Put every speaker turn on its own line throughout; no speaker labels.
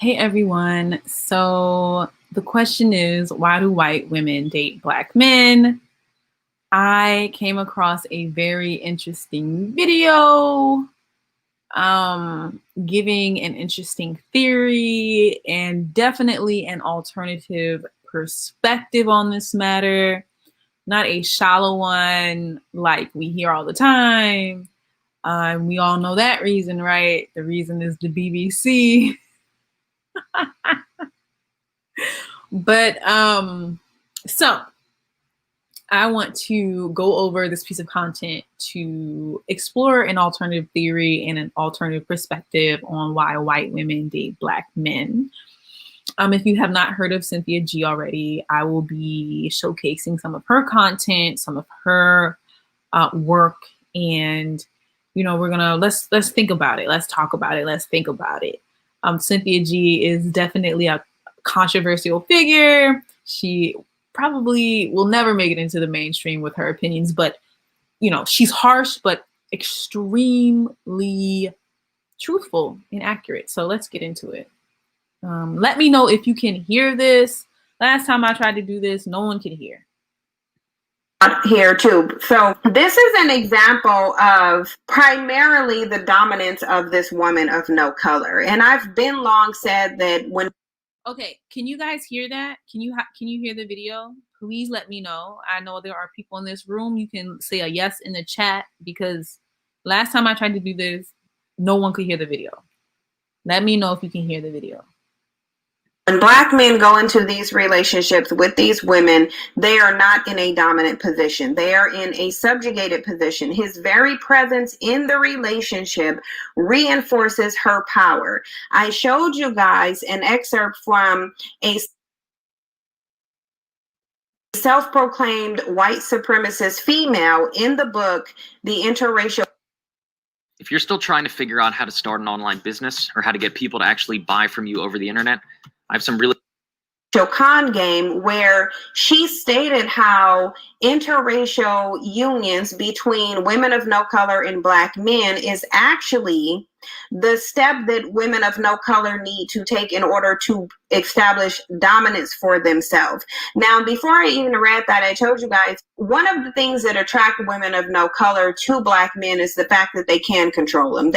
Hey everyone. So the question is, why do white women date black men? I came across a very interesting video giving an interesting theory and definitely an alternative perspective on this matter. Not a shallow one like we hear all the time. We all know that reason, right? The reason is the BBC. But so I want to go over this piece of content to explore an alternative theory and an alternative perspective on why white women date black men. If you have not heard of Cynthia G already, I will be showcasing some of her content, some of her work, and we're gonna let's think about it. Let's talk about it. Let's think about it. Cynthia G is definitely a controversial figure. She probably will never make it into the mainstream with her opinions, but she's harsh but extremely truthful and accurate. So let's get into it. Let me know if you can hear this. Last time I tried to do this, no one could hear.
Here too. So this is an example of primarily the dominance of this woman of no color. And I've been long said that when...
Okay, can you guys hear that? Can you hear the video? Please let me know. I know there are people in this room. You can say a yes in the chat because last time I tried to do this, no one could hear the video. Let me know if you can hear the video.
When black men go into these relationships with these women, they are not in a dominant position. They are in a subjugated position. His very presence in the relationship reinforces her power. I showed you guys an excerpt from a self-proclaimed white supremacist female in the book, The Interrracial.
If you're still trying to figure out how to start an online business or how to get people to actually buy from you over the internet, I have some really
con game where she stated how interracial unions between women of no color and black men is actually the step that women of no color need to take in order to establish dominance for themselves. Now, before I even read that, I told you guys, one of the things that attract women of no color to black men is the fact that they can control them.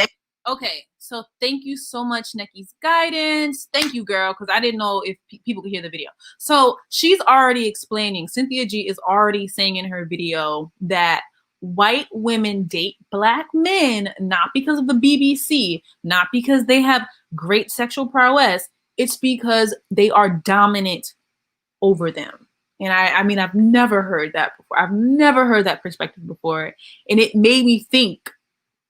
Okay, so thank you so much, Necky's guidance. Thank you, girl, because I didn't know if people could hear the video. So she's already explaining, Cynthia G is already saying in her video that white women date black men, not because of the BBC, not because they have great sexual prowess. It's because they are dominant over them. And I mean, I've never heard that before. I've never heard that perspective before. And it made me think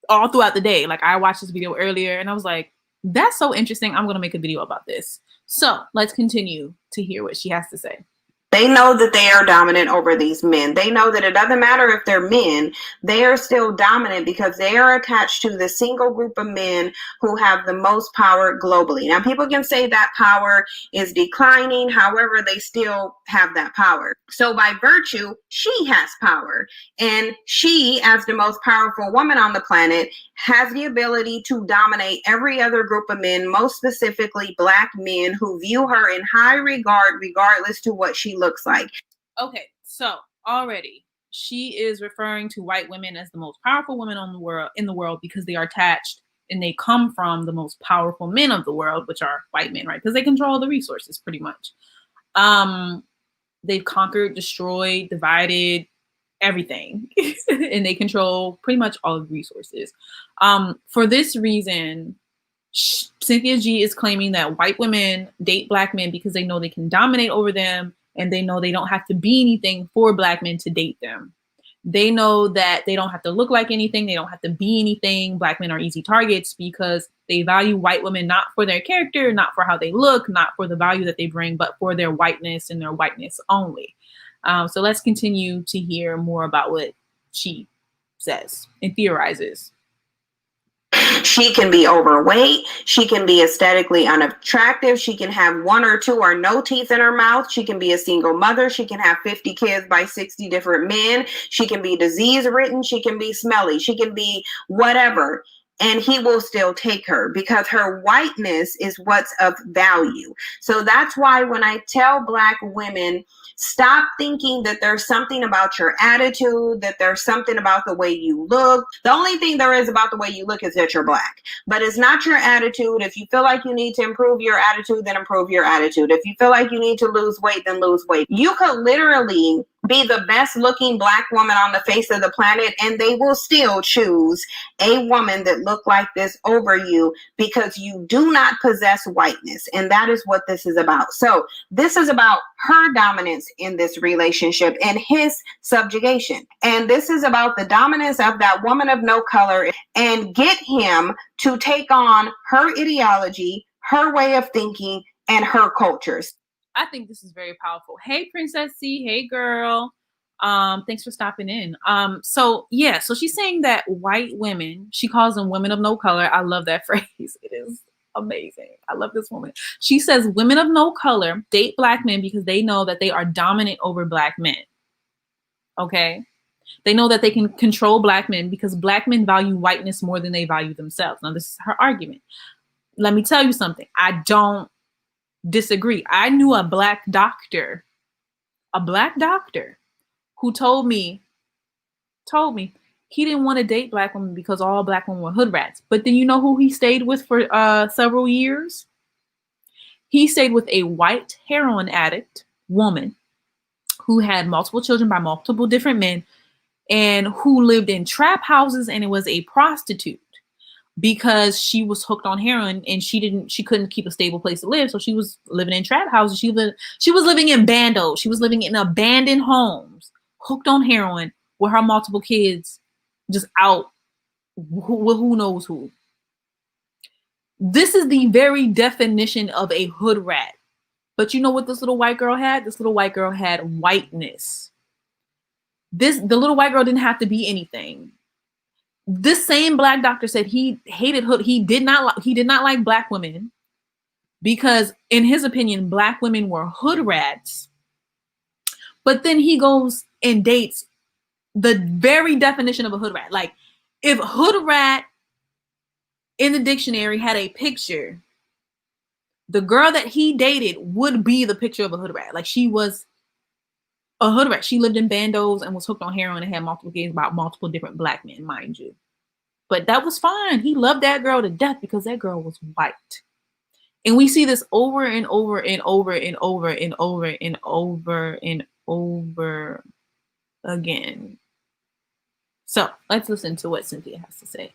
all throughout the day. Like, I watched this video earlier and I was like, that's so interesting. I'm going to make a video about this. So let's continue to hear what she has to say.
They know that they are dominant over these men. They know that it doesn't matter if they're men, they are still dominant because they are attached to the single group of men who have the most power globally. Now, people can say that power is declining. However, they still have that power. So by virtue, she has power. And she, as the most powerful woman on the planet, has the ability to dominate every other group of men, most specifically black men who view her in high regard, regardless to what she looks like.
Okay, so already she is referring to white women as the most powerful women in the world because they are attached and they come from the most powerful men of the world, which are white men, right? Because they control the resources pretty much. They've conquered, destroyed, divided everything, and they control pretty much all of the resources. For this reason, Cynthia G is claiming that white women date black men because they know they can dominate over them, and they know they don't have to be anything for black men to date them. They know that they don't have to look like anything. They don't have to be anything. Black men are easy targets because they value white women not for their character, not for how they look, not for the value that they bring, but for their whiteness and their whiteness only. So let's continue to hear more about what she says and theorizes.
She can be overweight. She can be aesthetically unattractive. She can have 1 or 2 or no teeth in her mouth. She can be a single mother. She can have 50 kids by 60 different men. She can be disease ridden. She can be smelly. She can be whatever. and he will still take her because her whiteness is what's of value. So that's why when I tell Black women, stop thinking that there's something about your attitude, that there's something about the way you look. The only thing there is about the way you look is that you're Black, but it's not your attitude. If you feel like you need to improve your attitude, then improve your attitude. If you feel like you need to lose weight, then lose weight. You could literally be the best looking Black woman on the face of the planet, and they will still choose a woman that look like this over you because you do not possess whiteness. And that is what this is about. So this is about her dominance in this relationship and his subjugation. And this is about the dominance of that woman of no color, and get him to take on her ideology, her way of thinking, and her cultures.
I think this is very powerful. Hey, Princess C. Hey, girl. Thanks for stopping in. So she's saying that white women, she calls them women of no color. I love that phrase. It is amazing. I love this woman. She says women of no color date Black men because they know that they are dominant over Black men. Okay. They know that they can control Black men because Black men value whiteness more than they value themselves. Now, this is her argument. Let me tell you something. I don't disagree. I knew a black doctor who told me he didn't want to date Black women because all Black women were hood rats. But then you know who he stayed with for several years? He stayed with a white heroin addict woman who had multiple children by multiple different men and who lived in trap houses, and it was a prostitute because she was hooked on heroin and she couldn't keep a stable place to live. So she was living in trap houses. She was living in bandos. She was living in abandoned homes, hooked on heroin with her multiple kids just out with who knows who. This is the very definition of a hood rat. But you know what this little white girl had? This little white girl had whiteness. The little white girl didn't have to be anything. This same black doctor said he hated hood. He did not like Black women because, in his opinion, Black women were hood rats. But then he goes and dates the very definition of a hood rat. Like, if hood rat in the dictionary had a picture, the girl that he dated would be the picture of a hood rat. Like, she was a hood rat. She lived in bandos and was hooked on heroin and had multiple kids about multiple different Black men, mind you. But that was fine. He loved that girl to death because that girl was white. And we see this over and over and over and over and over and over and over again. So let's listen to what Cynthia has to say.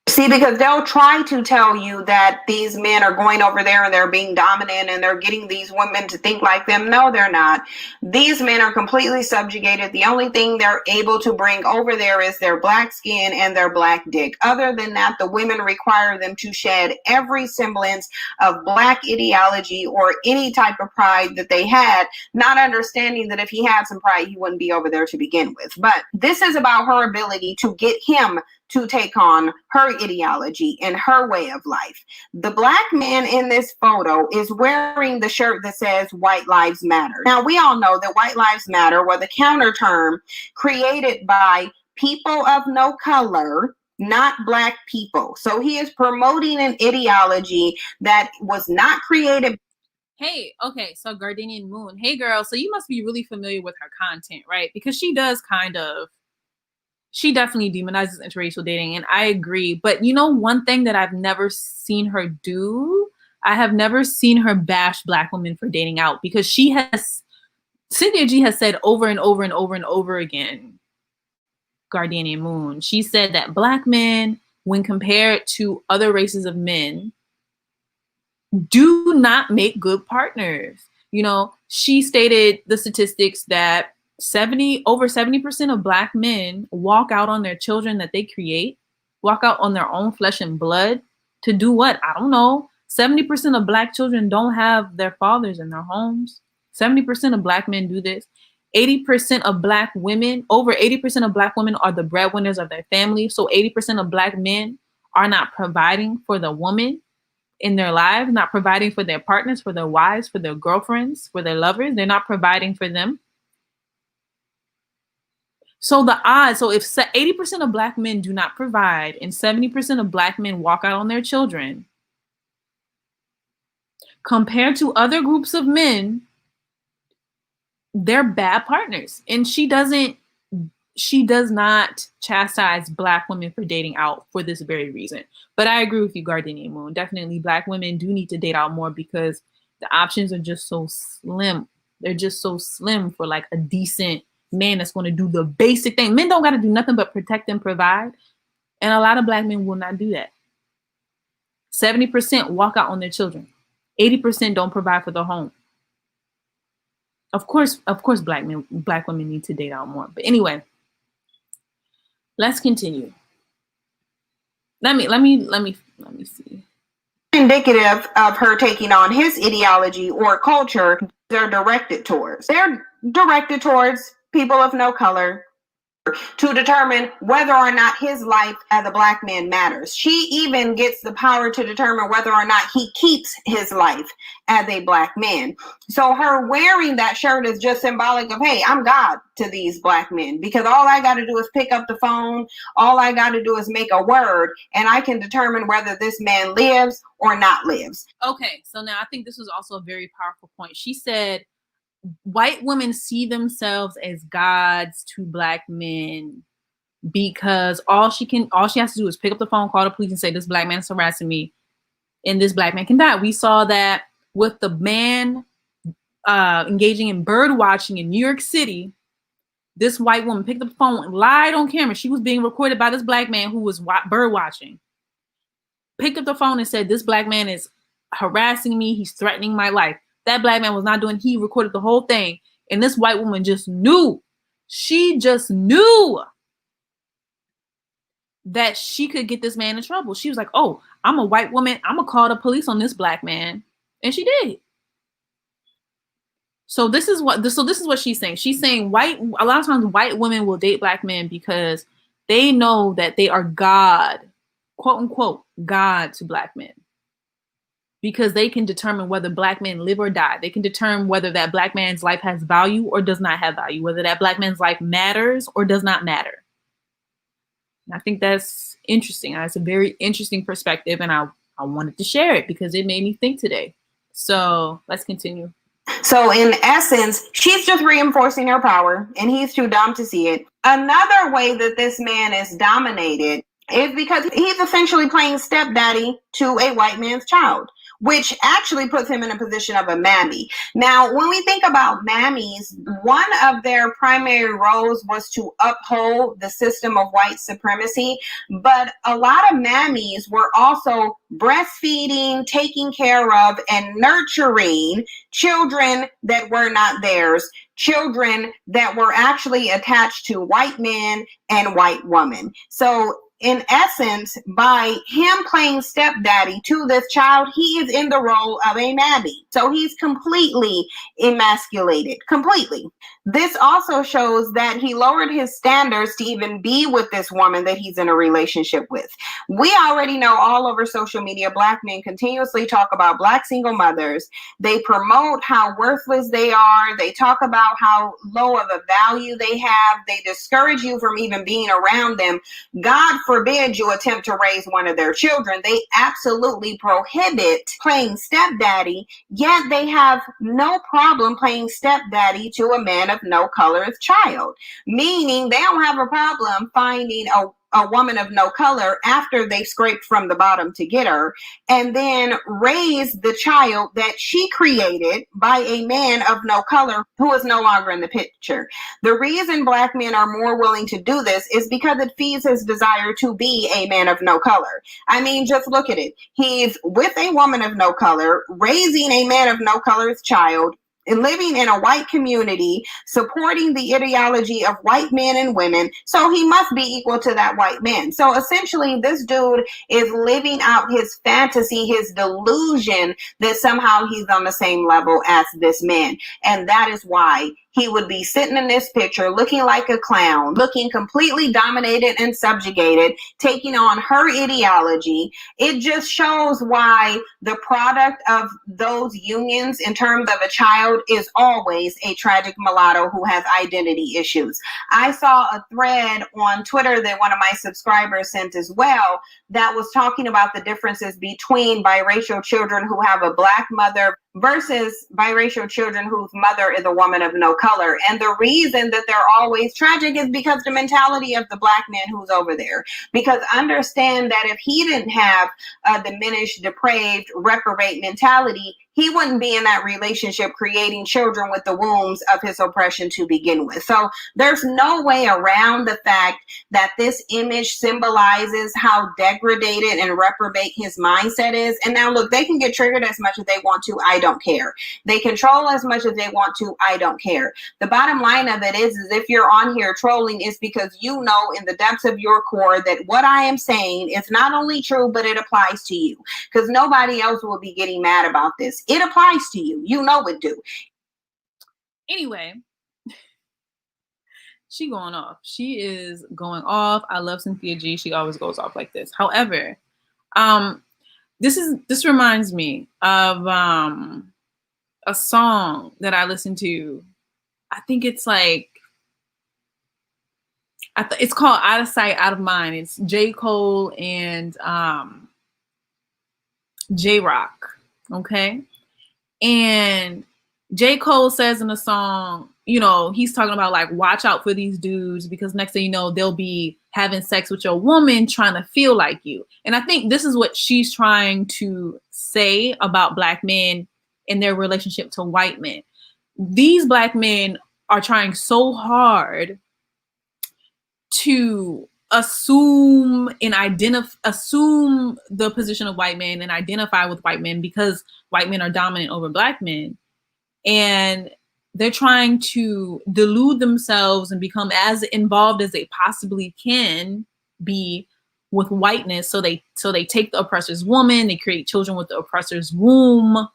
See, because they'll try to tell you that these men are going over there and they're being dominant and they're getting these women to think like them. No, they're not. These men are completely subjugated. The only thing they're able to bring over there is their Black skin and their Black dick. Other than that, the women require them to shed every semblance of Black ideology or any type of pride that they had, not understanding that if he had some pride, he wouldn't be over there to begin with. But this is about her ability to get him to take on her ideology and her way of life. The Black man in this photo is wearing the shirt that says White Lives Matter. Now, we all know that White Lives Matter was a counter term created by people of no color, not Black people. So he is promoting an ideology that was not created.
Hey, okay, so Gardenian Moon. Hey, girl, so you must be really familiar with her content, right? Because she definitely demonizes interracial dating, and I agree. But you know, one thing that I've never seen her do, I have never seen her bash Black women for dating out, because Cynthia G has said over and over and over and over again, Gardenian Moon, she said that Black men, when compared to other races of men, do not make good partners. You know, she stated the statistics that over 70% of Black men walk out on their children that they create, walk out on their own flesh and blood to do what? I don't know. 70% of Black children don't have their fathers in their homes. 70% of Black men do this. 80% of Black women, over 80% of Black women are the breadwinners of their family. So 80% of Black men are not providing for the woman in their lives, not providing for their partners, for their wives, for their girlfriends, for their lovers. They're not providing for them. So the odds, so if 80% of black men do not provide and 70% of black men walk out on their children, compared to other groups of men, they're bad partners. And she does not chastise black women for dating out for this very reason. But I agree with you, Gardenia Moon. Definitely black women do need to date out more because the options are just so slim. They're just so slim for like a decent man that's going to do the basic thing. Men don't got to do nothing but protect and provide. And a lot of black men will not do that. 70% walk out on their children. 80% don't provide for the home. Of course, black women need to date out more. But anyway, let's continue. Let me see.
Indicative of her taking on his ideology or culture, they're directed towards people of no color to determine whether or not his life as a black man matters. She even gets the power to determine whether or not he keeps his life as a black man. So her wearing that shirt is just symbolic of, hey, I'm God to these black men, because all I got to do is pick up the phone. All I got to do is make a word and I can determine whether this man lives or not lives.
Okay, so now I think this was also a very powerful point. She said, white women see themselves as gods to black men because all she has to do is pick up the phone, call the police, and say, this black man is harassing me, and this black man can die. We saw that with the man engaging in bird watching in New York City. This white woman picked up the phone and lied on camera. She was being recorded by this black man who was bird watching. Picked up the phone and said, this black man is harassing me. He's threatening my life. That black man was not doing, he recorded the whole thing. And this white woman just knew. She just knew that she could get this man in trouble. She was like, oh, I'm a white woman. I'm going to call the police on this black man. And she did. So this is what she's saying. She's saying a lot of times white women will date black men because they know that they are God, quote unquote, God to black men. Because they can determine whether black men live or die. They can determine whether that black man's life has value or does not have value, whether that black man's life matters or does not matter. And I think that's interesting. That's a very interesting perspective, and I wanted to share it because it made me think today. So let's continue.
So in essence, she's just reinforcing her power, and he's too dumb to see it. Another way that this man is dominated is because he's essentially playing stepdaddy to a white man's child, which actually puts him in a position of a mammy. Now, when we think about mammies, one of their primary roles was to uphold the system of white supremacy, but a lot of mammies were also breastfeeding, taking care of, and nurturing children that were not theirs, children that were actually attached to white men and white women. So in essence, by him playing stepdaddy to this child, he is in the role of a mammy. So he's completely emasculated, completely. This also shows that he lowered his standards to even be with this woman that he's in a relationship with. We already know all over social media, black men continuously talk about black single mothers. They promote how worthless they are. They talk about how low of a value they have. They discourage you from even being around them. God forbid you attempt to raise one of their children. They absolutely prohibit playing stepdaddy, yet they have no problem playing stepdaddy to a man of no color's child. Meaning they don't have a problem finding a woman of no color after they scraped from the bottom to get her, and then raise the child that she created by a man of no color who is no longer in the picture. The reason black men are more willing to do this is because it feeds his desire to be a man of no color. I mean, just look at it. He's with a woman of no color, raising a man of no color's child, and living in a white community, supporting the ideology of white men and women, so he must be equal to that white man. So essentially, this dude is living out his fantasy, his delusion that somehow he's on the same level as this man. And that is why he would be sitting in this picture looking like a clown, looking completely dominated and subjugated, taking on her ideology. It just shows why the product of those unions in terms of a child is always a tragic mulatto who has identity issues. I saw a thread on Twitter that one of my subscribers sent as well that was talking about the differences between biracial children who have a Black mother versus biracial children whose mother is a woman of no color. And the reason that they're always tragic is because the mentality of the Black man who's over there. Because understand that if he didn't have a diminished, depraved, reprobate mentality, he wouldn't be in that relationship creating children with the wombs of his oppression to begin with. So there's no way around the fact that this image symbolizes how degraded and reprobate his mindset is. And now look, they can get triggered as much as they want to. I don't care. They control as much as they want to. I don't care. The bottom line of it is if you're on here trolling, it's because you know in the depths of your core that what I am saying is not only true, but it applies to you, because nobody else will be getting mad about this. It applies to you. You know it do.
Anyway, she going off. She is going off. I love Cynthia G. She always goes off like this. However, this reminds me of a song that I listened to. I think it's like it's called Out of Sight, Out of Mind. It's J. Cole and J-Rock. Okay. And J. Cole says in the song, you know, he's talking about like, watch out for these dudes because next thing you know, they'll be having sex with your woman trying to feel like you. And I think this is what she's trying to say about Black men in their relationship to white men. These Black men are trying so hard to assume the position of white men and identify with white men because white men are dominant over Black men. And they're trying to delude themselves and become as involved as they possibly can be with whiteness. So they take the oppressor's woman, they create children with the oppressor's womb,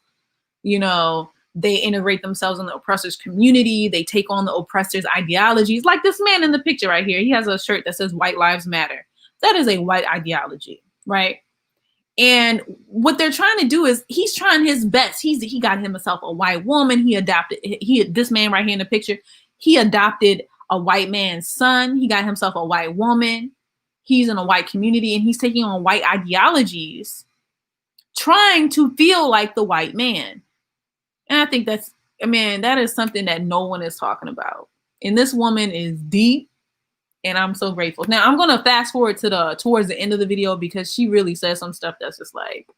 you know, they integrate themselves in the oppressor's community, they take on the oppressor's ideologies. Like this man in the picture right here, he has a shirt that says White Lives Matter. That is a white ideology, right? And what they're trying to do is he's trying his best. He got himself a white woman. This man right here in the picture, he adopted a white man's son. He got himself a white woman. He's in a white community and he's taking on white ideologies, trying to feel like the white man. And I think that is something that no one is talking about. And this woman is deep. And I'm so grateful. Now I'm going to fast forward to towards the end of the video because she really says some stuff that's just like,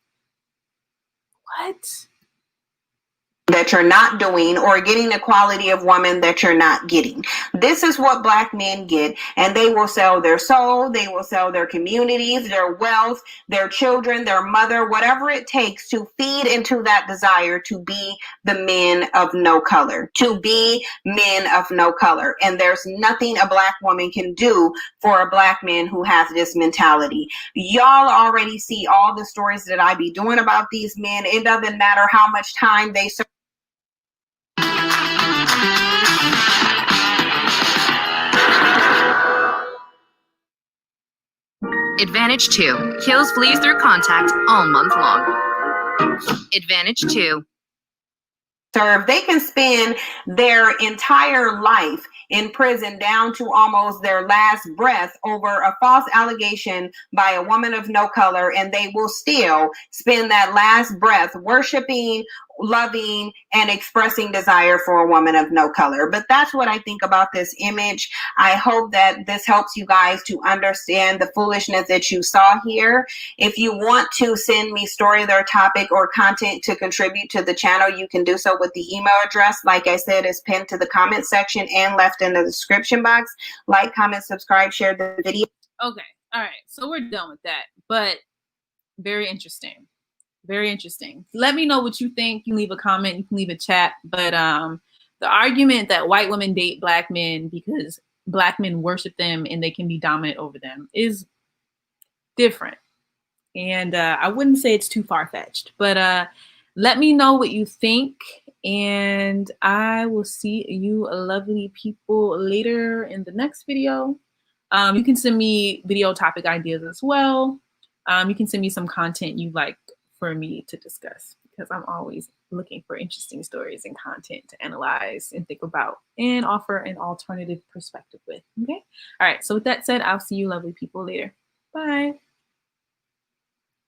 what?
That you're not doing, or getting the quality of woman that you're not getting. This is what Black men get, and they will sell their soul, they will sell their communities, their wealth, their children, their mother, whatever it takes to feed into that desire to be the men of no color, to be men of no color. And there's nothing a Black woman can do for a Black man who has this mentality. Y'all already see all the stories that I be doing about these men. It doesn't matter how much time they serve.
Advantage 2. Kills fleas through contact all month long. Advantage 2.
They can spend their entire life in prison down to almost their last breath over a false allegation by a woman of no color, and they will still spend that last breath worshiping, loving, and expressing desire for a woman of no color. But that's what I think about this image. I hope that this helps you guys to understand the foolishness that you saw here. If you want to send me stories or topic or content to contribute to the channel, you can do so with the email address. Like I said, is pinned to the comment section and left in the description box. Like, comment, subscribe, share the video.
Okay. All right. So we're done with that. But very interesting. Very interesting. Let me know what you think. You can leave a comment. You can leave a chat. But the argument that white women date Black men because Black men worship them and they can be dominant over them is different. And I wouldn't say it's too far-fetched. But let me know what you think. And I will see you lovely people later in the next video. You can send me video topic ideas as well. You can send me some content you'd like for me to discuss, because I'm always looking for interesting stories and content to analyze and think about and offer an alternative perspective with. Okay. All right. So with that said, I'll see you lovely people later. Bye.